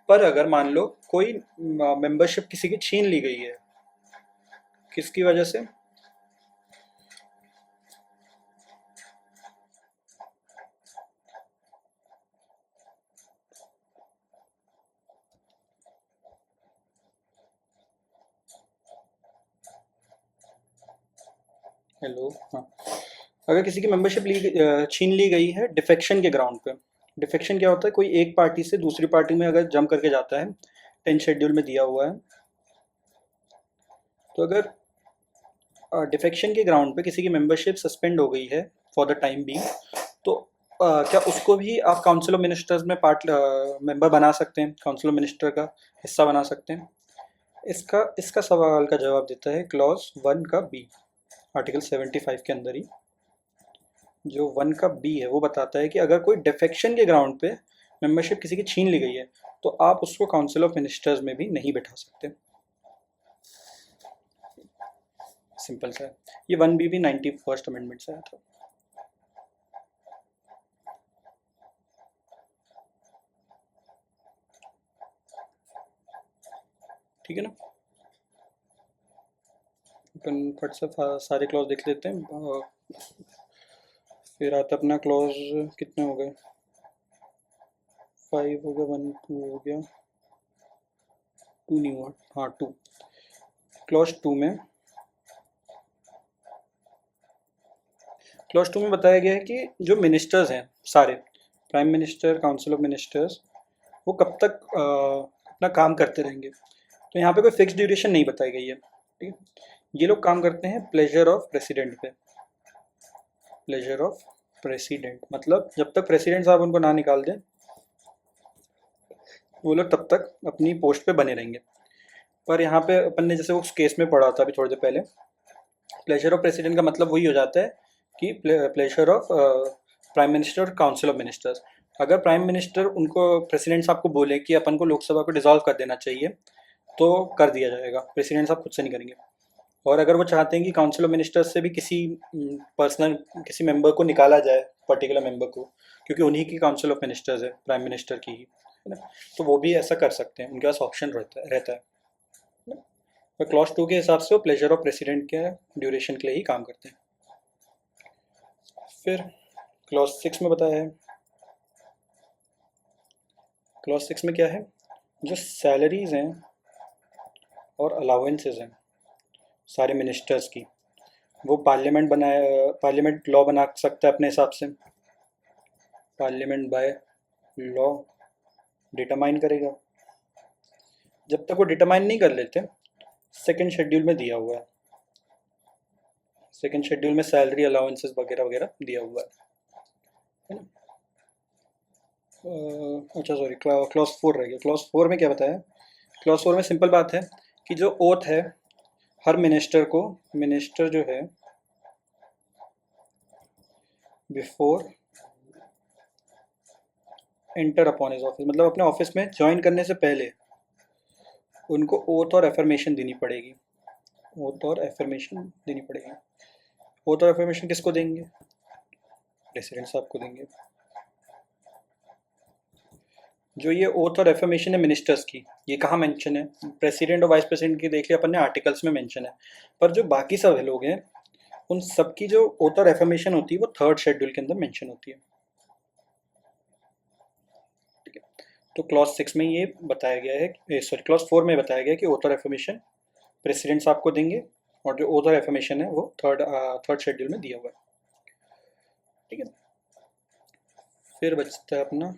पर अगर मान लो कोई मेंबरशिप किसी की छीन ली गई है, किसकी वजह से, हेलो, हाँ, अगर किसी की मेंबरशिप छीन ली गई है डिफेक्शन के ग्राउंड पे। डिफेक्शन क्या होता है, कोई एक पार्टी से दूसरी पार्टी में अगर जंप करके जाता है, 10 शेड्यूल में दिया हुआ है। तो अगर डिफेक्शन के ग्राउंड पे किसी की मेंबरशिप सस्पेंड हो गई है फॉर द टाइम बीइंग, तो क्या उसको भी आप काउंसिल ऑफ मिनिस्टर्स में पार्ट मेंबर बना सकते हैं, काउंसिल ऑफ मिनिस्टर का हिस्सा बना सकते हैं। इसका इसका सवाल का जवाब देता है क्लॉज 1 का बी, आर्टिकल 75 के अंदर ही जो 1 का बी है वो बताता है कि अगर कोई डिफेक्शन के ग्राउंड पे मेंबरशिप किसी की छीन ली गई है, तो आप उसको काउंसिल ऑफ मिनिस्टर्स में भी नहीं बैठा सकते। सिंपल सा है। ये 1 बी भी 91st अमेंडमेंट से आया था। ठीक है ना, अपन फट से सारे क्लॉज देख लेते हैं। फिर आता अपना क्लॉज, कितने हो गए, 5 हो गया, 1 2 हो गया, 2 नहीं हुआ, हाँ 2। क्लॉज 2 में, क्लॉज 2 में बताया गया है कि जो मिनिस्टर्स हैं सारे, prime minister, council of ministers, वो कब तक अपना काम करते रहेंगे। तो यहाँ पे कोई फिक्स ड्यूरेशन नहीं बताई गई है, ठीक है। ये लोग काम करते हैं प्लेजर ऑफ प्रेसिडेंट पे, प्लेजर ऑफ प्रेसिडेंट मतलब जब तक प्रेसिडेंट साहब उनको ना निकाल दें, वो लोग तब तक अपनी पोस्ट पे बने रहेंगे। पर यहाँ पे अपन ने जैसे उस केस में पढ़ा था अभी थोड़ी देर पहले, प्लेजर ऑफ प्रेसिडेंट का मतलब वही हो जाता है कि प्लेजर ऑफ प्राइम मिनिस्टर और काउंसिल ऑफ मिनिस्टर्स। अगर प्राइम मिनिस्टर उनको, प्रेसिडेंट साहब को बोले कि अपन को लोकसभा को डिसॉल्व कर देना चाहिए, तो कर दिया जाएगा, प्रेसिडेंट साहब खुद से नहीं करेंगे। और अगर वो चाहते हैं कि काउंसिल ऑफ मिनिस्टर्स से भी किसी पर्सनल किसी मेंबर को निकाला जाए, पर्टिकुलर मेंबर को, क्योंकि उन्हीं की काउंसिल ऑफ मिनिस्टर्स है, प्राइम मिनिस्टर की ही, है ना, तो वो भी ऐसा कर सकते हैं, उनके पास ऑप्शन रहता है। पर क्लॉज 2 के हिसाब से वो प्लेजर ऑफ प्रेसिडेंट के ड्यूरेशन के लिए ही काम करते हैं। फिर क्लॉज 6 में बताया है, क्लॉज 6 में क्या है, जो सैलरीज हैं और अलाउंसेस हैं सारे मिनिस्टर्स की, वो पार्लियामेंट लॉ बना सकता है अपने हिसाब से, पार्लियामेंट बाय लॉ डिटरमाइन करेगा। जब तक वो डिटरमाइन नहीं कर लेते, सेकंड शेड्यूल में दिया हुआ है, सेकंड शेड्यूल में सैलरी अलाउंसेस वगैरह वगैरह दिया हुआ है ना। अच्छा सॉरी, क्लॉज 4 रह गया। क्लॉज 4 में क्या बताया, क्लॉज 4 में सिंपल बात है कि जो ओथ है हर मिनिस्टर को, मिनिस्टर जो है before enter upon his office, मतलब अपने ऑफिस में ज्वाइन करने से पहले उनको ओथ और एफर्मेशन देनी पड़ेगी। ओथ और एफर्मेशन देनी पड़ेगी। ओथ और एफर्मेशन किसको देंगे? प्रेसिडेंट साहब को देंगे। जो ये ओथ और एफर्मेशन है मिनिस्टर्स की, ये कहाँ मेंशन है? प्रेसिडेंट और वाइस प्रेसिडेंट की देख लिया अपन ने, आर्टिकल्स में मेंशन है। पर जो बाकी सब लोग हैं उन सबकी जो ओथ और एफर्मेशन होती है वो थर्ड शेड्यूल के अंदर मेंशन होती है। ठीक है, तो क्लॉज 6 में ये बताया गया है, सॉरी क्लॉज 4 में बताया गया है कि ओथ और एफर्मेशन प्रेसिडेंट साहब को देंगे, और जो ओथ और एफर्मेशन है वो थर्ड शेड्यूल में दिया हुआ है। ठीक है, फिर बचता है अपना,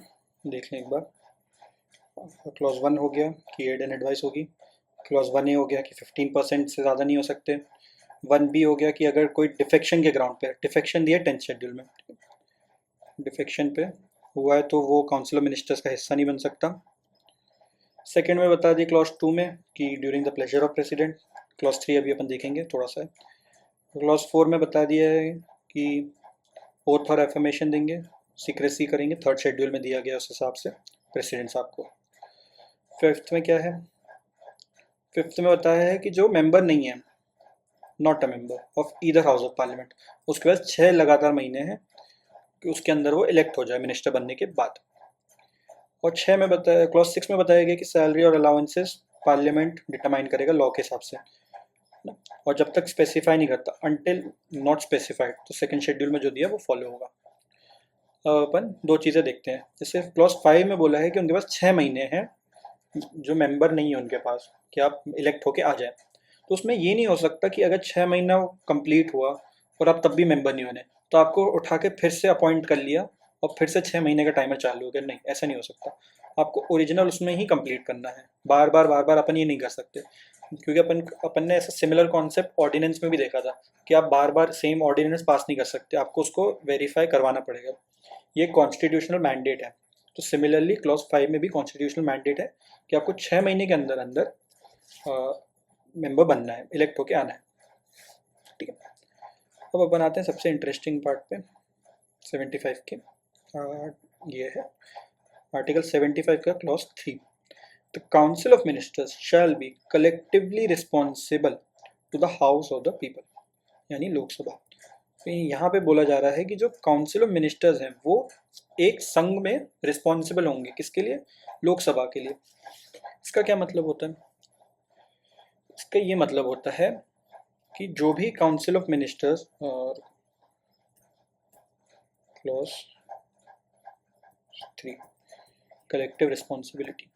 देख लें एक बार। क्लॉज 1 हो गया कि एड एंड एडवाइस होगी। क्लॉज 1 ए हो गया कि 15% से ज़्यादा नहीं हो सकते। 1 बी हो गया कि अगर कोई डिफेक्शन के ग्राउंड पे, डिफेक्शन दिया 10th शेड्यूल में, डिफेक्शन पे हुआ है तो वो काउंसिल ऑफ मिनिस्टर्स का हिस्सा नहीं बन सकता। सेकंड में बता दिया क्लॉज 2 में कि during the pleasure of president. Clause 3 अभी अपन देखेंगे थोड़ा सा। क्लॉज 4 में बता दिया है कि ओथ और एफर्मेशन देंगे, सीक्रेसी करेंगे, थर्ड शेड्यूल में दिया गया उस हिसाब से प्रेसिडेंट साहब को। फिफ्थ में क्या है? फिफ्थ में बताया है कि जो मेंबर नहीं है, not a member of either house of parliament, उसके पास 6 लगातार महीने हैं कि उसके अंदर वो इलेक्ट हो जाए मिनिस्टर बनने के बाद। और 6 में बताया, क्लॉज 6 में बताया गया कि सैलरी और अलाउंसेस पार्लियामेंट डिटरमाइन करेगा लॉ के हिसाब से ना, और जब तक स्पेसिफाई नहीं करता, अनटिल नॉट स्पेसिफाइड, तो सेकंड शेड्यूल में जो दिया वो फॉलो होगा। अब अपन दो चीज़ें देखते हैं। जैसे क्लॉज 5 में बोला है कि उनके पास 6 महीने हैं, जो मेंबर नहीं है उनके पास, कि आप इलेक्ट होके आ जाए। तो उसमें ये नहीं हो सकता कि अगर 6 महीना कंप्लीट हुआ और आप तब भी मेंबर नहीं बने तो आपको उठा के फिर से अपॉइंट कर लिया और फिर से 6 महीने का टाइमर चालू हो गया। नहीं, ऐसा नहीं हो सकता। आपको ओरिजिनल उसमें ही कंप्लीट करना है। बार बार अपन ये नहीं कर सकते, क्योंकि अपन ने ऐसा सिमिलर कॉन्सेप्ट ऑर्डिनेंस में भी देखा था कि आप बार बार सेम ऑर्डिनेंस पास नहीं कर सकते, आपको उसको वेरीफाई करवाना पड़ेगा। ये कॉन्स्टिट्यूशनल मैंडेट है। तो सिमिलरली क्लॉज 5 में भी कॉन्स्टिट्यूशनल मैंडेट है कि आपको 6 महीने के अंदर अंदर मेंबर बनना है, इलेक्ट होके आना है। ठीक है, अब अपन आते हैं सबसे इंटरेस्टिंग पार्ट पे, 75 के। ये है आर्टिकल 75 का clause 3। The council of ministers shall be collectively responsible to the house of the people, यानी लोकसभा। तो यहाँ पे बोला जा रहा है कि जो काउंसिल ऑफ मिनिस्टर्स हैं वो एक संघ में रिस्पॉन्सिबल होंगे, किसके लिए? लोकसभा के लिए। इसका क्या मतलब होता है? इसका ये मतलब होता है कि जो भी काउंसिल ऑफ मिनिस्टर्स, और क्लॉज 3 कलेक्टिव रिस्पॉन्सिबिलिटी,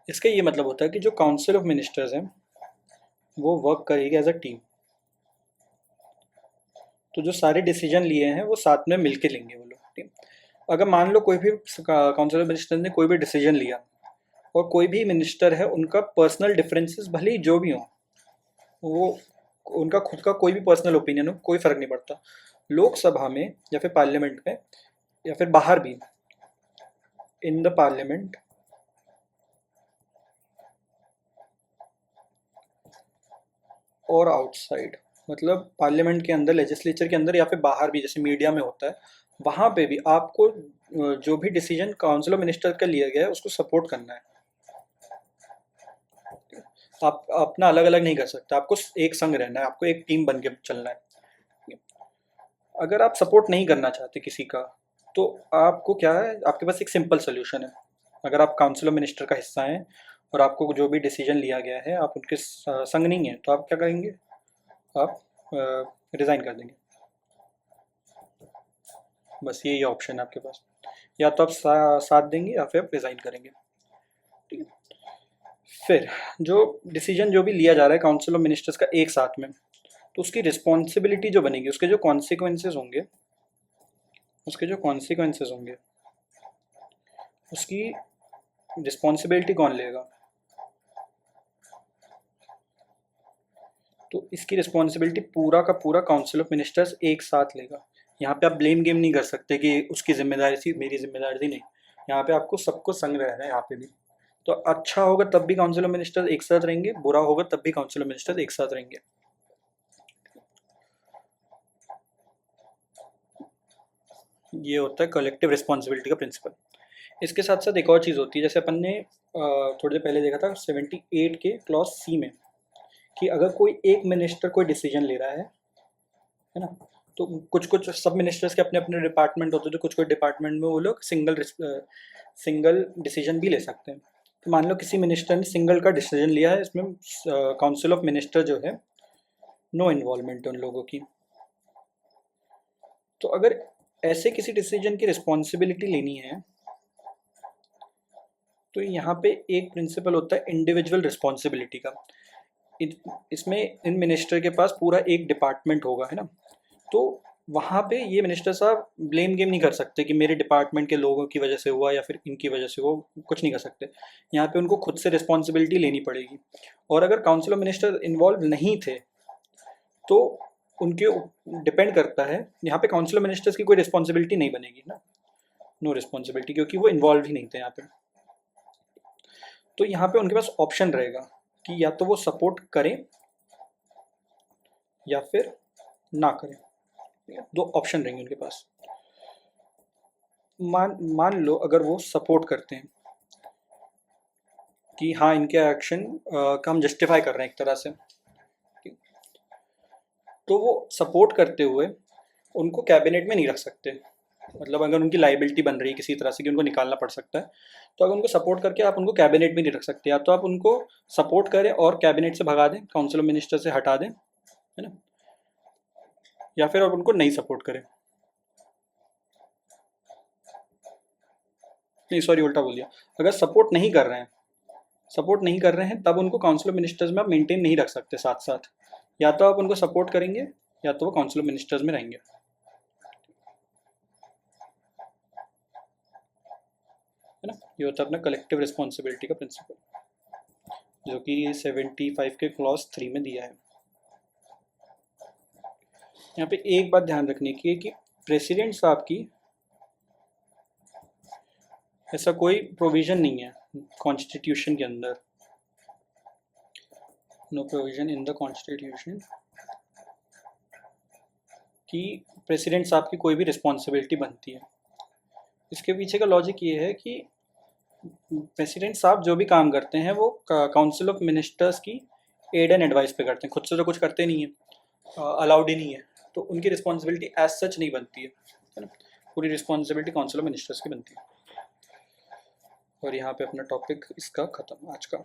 इसका ये मतलब होता है कि जो काउंसिल ऑफ मिनिस्टर्स हैं वो वर्क करेगी एज अ टीम। तो जो सारे डिसीजन लिए हैं वो साथ में मिलके लेंगे वो लोग, टीम। अगर मान लो कोई भी काउंसिल ऑफ मिनिस्टर ने कोई भी डिसीजन लिया और कोई भी मिनिस्टर है, उनका पर्सनल डिफरेंसेस भले ही जो भी हो, वो उनका खुद का कोई भी पर्सनल ओपिनियन हो, कोई फर्क नहीं पड़ता, लोकसभा में या फिर पार्लियामेंट में या फिर बाहर भी, इन द पार्लियामेंट और आउटसाइड, मतलब पार्लियामेंट के अंदर, लेजिस्लेचर के अंदर या फिर बाहर भी, जैसे मीडिया में होता है, वहाँ पे भी आपको जो भी डिसीजन काउंसिल ऑफ मिनिस्टर का लिया गया है उसको सपोर्ट करना है। आप अपना अलग अलग नहीं कर सकते, आपको एक संग रहना है, आपको एक टीम बन के चलना है। अगर आप सपोर्ट नहीं करना चाहते किसी का, तो आपको क्या है, आपके पास एक सिंपल सोल्यूशन है। अगर आप काउंसिल ऑफ मिनिस्टर का हिस्सा हैं और आपको जो भी डिसीजन लिया गया है आप उनके संग नहीं हैं, तो आप क्या करेंगे? आप रिज़ाइन कर देंगे। बस यही ऑप्शन है आपके पास, या तो आप साथ देंगे या फिर आप रिज़ाइन करेंगे। ठीक है, फिर जो डिसीजन जो भी लिया जा रहा है काउंसिल ऑफ मिनिस्टर्स का एक साथ में, तो उसकी रिस्पॉन्सिबिलिटी जो बनेगी, उसके जो कॉन्सिक्वेंसेज होंगे, उसके जो कॉन्सिक्वेंसेज होंगे उसकी रिस्पॉन्सिबिलिटी कौन लेगा? तो इसकी रिस्पॉन्सिबिलिटी पूरा का पूरा काउंसिल ऑफ मिनिस्टर्स एक साथ लेगा। यहाँ पे आप ब्लेम गेम नहीं कर सकते कि उसकी जिम्मेदारी थी, मेरी जिम्मेदारी थी, नहीं। यहाँ पे आपको सबको संग रहना है यहाँ पे भी। तो अच्छा होगा तब भी काउंसिल ऑफ मिनिस्टर्स एक साथ रहेंगे, बुरा होगा तब भी काउंसिल ऑफ मिनिस्टर्स एक साथ रहेंगे। ये होता है कलेक्टिव रिस्पॉन्सिबिलिटी का प्रिंसिपल। इसके साथ साथ एक और चीज़ होती है, जैसे अपन ने थोड़ी देर पहले देखा था 78 के क्लॉज सी में, कि अगर कोई एक मिनिस्टर कोई डिसीजन ले रहा है ना, तो कुछ कुछ सब मिनिस्टर्स के अपने अपने डिपार्टमेंट होते हैं, तो कुछ कुछ डिपार्टमेंट में वो लोग सिंगल डिसीजन भी ले सकते हैं। तो मान लो किसी मिनिस्टर ने सिंगल का डिसीजन लिया है, इसमें काउंसिल ऑफ मिनिस्टर जो है नो इन्वॉल्वमेंट है उन लोगों की। तो अगर ऐसे किसी डिसीजन की रिस्पॉन्सिबिलिटी लेनी है, तो यहाँ पे एक प्रिंसिपल होता है इंडिविजुअल रिस्पॉन्सिबिलिटी का। इसमें इन मिनिस्टर के पास पूरा एक डिपार्टमेंट होगा, है ना, तो वहाँ पे ये मिनिस्टर साहब ब्लेम गेम नहीं कर सकते कि मेरे डिपार्टमेंट के लोगों की वजह से हुआ या फिर इनकी वजह से हुआ, कुछ नहीं कर सकते। यहाँ पे उनको खुद से रिस्पॉन्सिबिलिटी लेनी पड़ेगी। और अगर काउंसिल ऑफ मिनिस्टर इन्वॉल्व नहीं थे तो उनके डिपेंड करता है, यहाँ पे काउंसिल ऑफ मिनिस्टर्स की कोई रिस्पॉन्सिबिलिटी नहीं बनेगी ना, नो रिस्पॉन्सिबिलिटी, क्योंकि वो इन्वॉल्व ही नहीं थे यहाँ पे। तो यहाँ पे उनके पास ऑप्शन रहेगा कि या तो वो सपोर्ट करें या फिर ना करें, दो ऑप्शन रहेंगे उनके पास। मान लो अगर वो सपोर्ट करते हैं कि हाँ इनके एक्शन का हम जस्टिफाई कर रहे हैं एक तरह से, तो वो सपोर्ट करते हुए उनको कैबिनेट में नहीं रख सकते। मतलब अगर उनकी लाइबिलिटी बन रही है किसी तरह से कि उनको निकालना पड़ सकता है, तो अगर उनको सपोर्ट करके आप उनको कैबिनेट में नहीं रख सकते। या तो आप उनको सपोर्ट करें और कैबिनेट से भगा दें, काउंसिल ऑफ मिनिस्टर से हटा दें, है ना, या फिर आप उनको नहीं सपोर्ट करें। नहीं सॉरी, उल्टा बोल दिया। अगर सपोर्ट नहीं कर रहे हैं तब उनको काउंसिल ऑफ मिनिस्टर्स में आप मेंटेन नहीं रख सकते साथ साथ। या तो आप उनको सपोर्ट करेंगे या तो वो काउंसिल ऑफ मिनिस्टर्स में रहेंगे, है ना। ये होता है अपना कलेक्टिव रिस्पॉन्सिबिलिटी का प्रिंसिपल, जो कि 75 के क्लॉज 3 में दिया है। यहाँ पे एक बात ध्यान रखने की है कि प्रेसिडेंट साहब की ऐसा कोई प्रोविजन नहीं है कॉन्स्टिट्यूशन के अंदर, no provision in the constitution कि प्रेसिडेंट साहब की कोई भी रिस्पॉन्सिबिलिटी बनती है। इसके पीछे का लॉजिक ये है कि प्रेसिडेंट साहब जो भी काम करते हैं वो काउंसिल ऑफ मिनिस्टर्स की एड एंड एडवाइस पे करते हैं, खुद से तो कुछ करते नहीं है, अलाउड ही नहीं है, तो उनकी रिस्पॉन्सिबिलिटी एज सच नहीं बनती है ना। पूरी रिस्पॉन्सिबिलिटी काउंसिल ऑफ मिनिस्टर्स की बनती है। और यहाँ पे अपना टॉपिक इसका ख़त्म आज का।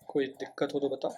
कोई दिक्कत हो तो बताओ।